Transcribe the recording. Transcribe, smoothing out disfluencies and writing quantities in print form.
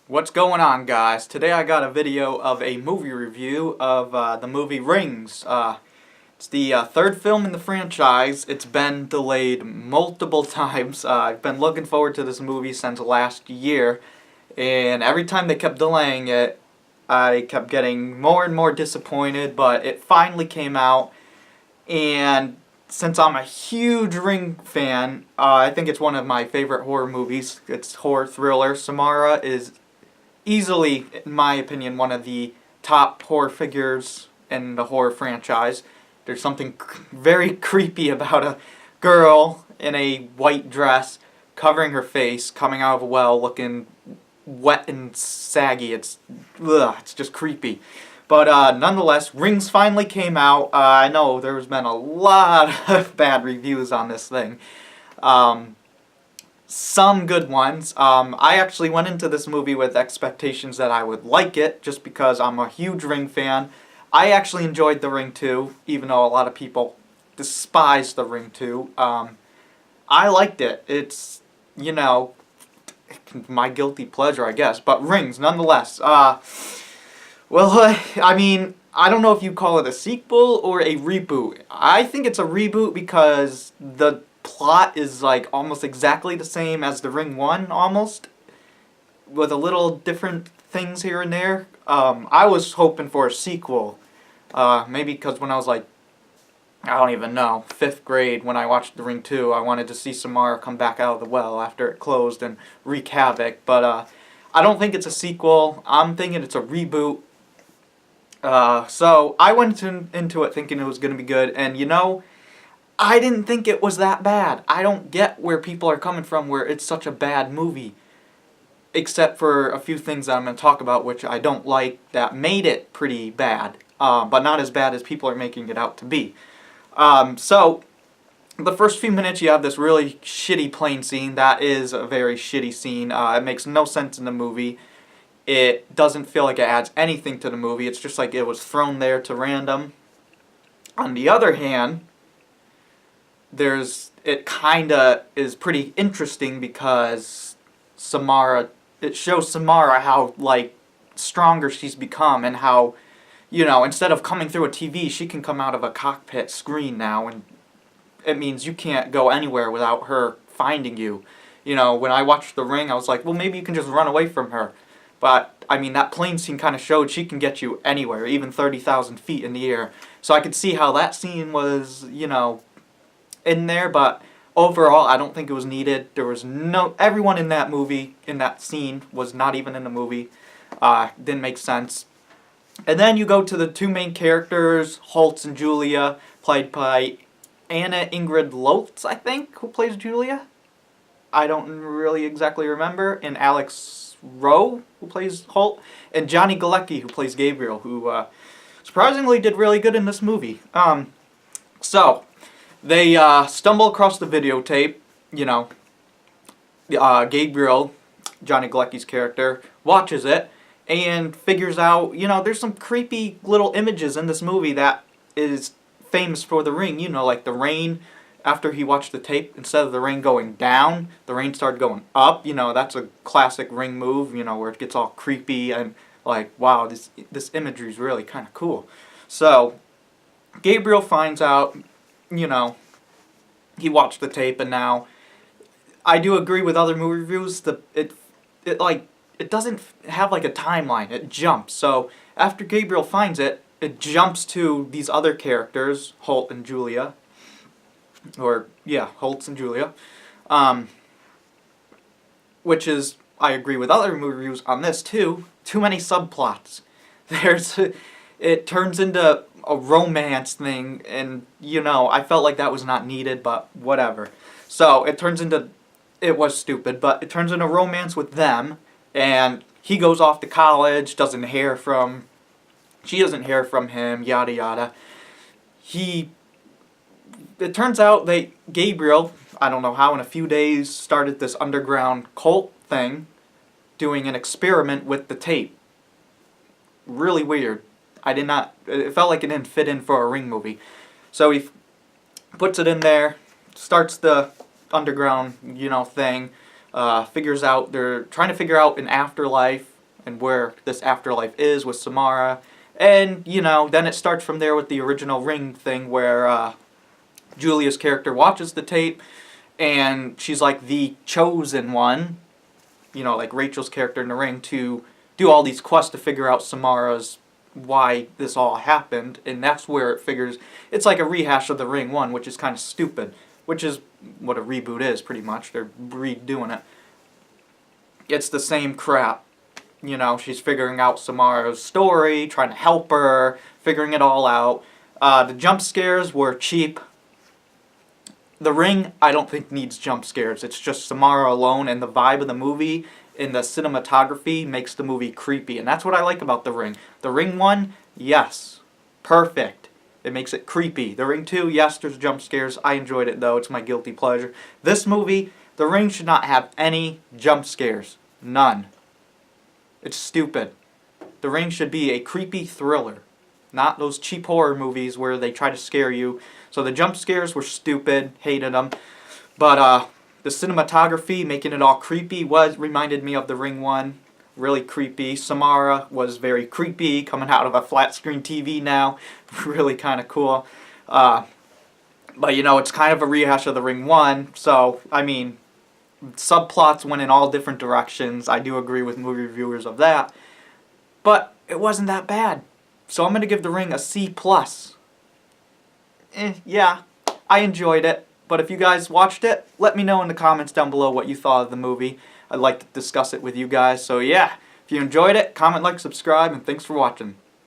What's going on, guys? Today I got a video of a movie review of the movie Rings. It's the third film in the franchise. It's been delayed multiple times. I've been looking forward to this movie since last year, and every time they kept delaying it, I kept getting more and more disappointed, but it finally came out, and since I'm a huge Ring fan, I think it's one of my favorite horror movies. It's horror thriller. Samara is easily, in my opinion, one of the top horror figures in the horror franchise. There's something very creepy about a girl in a white dress covering her face, coming out of a well, looking wet and saggy. It's just creepy. But nonetheless, Rings finally came out. I know there's been a lot of bad reviews on this thing. Some good ones. I actually went into this movie with expectations that I would like it, just because I'm a huge Ring fan. I actually enjoyed The Ring 2, even though a lot of people despise The Ring 2. I liked it. It's, my guilty pleasure, I guess. But Rings, nonetheless. I mean, I don't know if you call it a sequel or a reboot. I think it's a reboot because the plot is like almost exactly the same as The Ring 1, almost, with a little different things here and there. I was hoping for a sequel, maybe because when I was like, I don't even know, 5th grade, when I watched The Ring 2, I wanted to see Samara come back out of the well after it closed and wreak havoc, but I don't think it's a sequel. I'm thinking it's a reboot. So I went into it thinking it was going to be good, and I didn't think it was that bad. I don't get where people are coming from where it's such a bad movie. Except for a few things that I'm going to talk about which I don't like that made it pretty bad. But not as bad as people are making it out to be. So, the first few minutes you have this really shitty plane scene. That is a very shitty scene. It makes no sense in the movie. It doesn't feel like it adds anything to the movie. It's just like it was thrown there to random. On the other hand, it kinda is pretty interesting because it shows Samara how, stronger she's become, and how, instead of coming through a TV, she can come out of a cockpit screen now, and it means you can't go anywhere without her finding you. When I watched The Ring, I was like, well, maybe you can just run away from her. But, I mean, that plane scene kind of showed she can get you anywhere, even 30,000 feet in the air. So I could see how that scene was, in there, but overall, I don't think it was needed. There was everyone in that movie, in that scene, was not even in the movie. Didn't make sense. And then you go to the two main characters, Holtz and Julia, played by Anna Ingrid Lotz, I think, who plays Julia. I don't really exactly remember. And Alex Rowe, who plays Holt, and Johnny Galecki, who plays Gabriel, who surprisingly did really good in this movie. So they stumble across the videotape. Gabriel, Johnny Galecki's character, watches it and figures out, there's some creepy little images in this movie that is famous for The Ring. Like the rain. After he watched the tape, instead of the rain going down, the rain started going up. That's a classic Ring move, where it gets all creepy and like, wow, this imagery is really kind of cool. So, Gabriel finds out, he watched the tape, and now, I do agree with other movie reviews, it doesn't have like a timeline, it jumps. So, after Gabriel finds it, it jumps to these other characters, Holt and Julia. Holtz and Julia, which is, I agree with other movie reviews on this too, too many subplots. It turns into a romance thing, and I felt like that was not needed, but whatever. So it was stupid, but it turns into romance with them, and he goes off to college, she doesn't hear from him, yada yada. It turns out that Gabriel, I don't know how, in a few days, started this underground cult thing, doing an experiment with the tape. Really weird. It felt like it didn't fit in for a Ring movie. So he puts it in there, starts the underground, thing, they're trying to figure out an afterlife, and where this afterlife is with Samara. And, you know, then it starts from there with the original Ring thing where Julia's character watches the tape and she's like the chosen one, you know, like Rachel's character in The Ring, to do all these quests to figure out Samara's, why this all happened. And that's where it figures, it's like a rehash of The Ring 1, which is kind of stupid, which is what a reboot is pretty much. They're redoing it. It's the same crap. You know, she's figuring out Samara's story, trying to help her, figuring it all out. The jump scares were cheap. The Ring, I don't think, needs jump scares. It's just Samara alone, and the vibe of the movie and the cinematography makes the movie creepy. And that's what I like about The Ring. The Ring 1, yes, perfect. It makes it creepy. The Ring 2, yes, there's jump scares. I enjoyed it, though. It's my guilty pleasure. This movie, The Ring should not have any jump scares. None. It's stupid. The Ring should be a creepy thriller, not those cheap horror movies where they try to scare you. So the jump scares were stupid, hated them. But the cinematography, making it all creepy, reminded me of The Ring 1. Really creepy. Samara was very creepy, coming out of a flat screen TV now. Really kind of cool. But you know, it's kind of a rehash of The Ring 1, so, I mean, subplots went in all different directions. I do agree with movie reviewers of that. But it wasn't that bad. So I'm going to give The Ring a C+. Yeah, I enjoyed it. But if you guys watched it, let me know in the comments down below what you thought of the movie. I'd like to discuss it with you guys. So yeah, if you enjoyed it, comment, like, subscribe, and thanks for watching.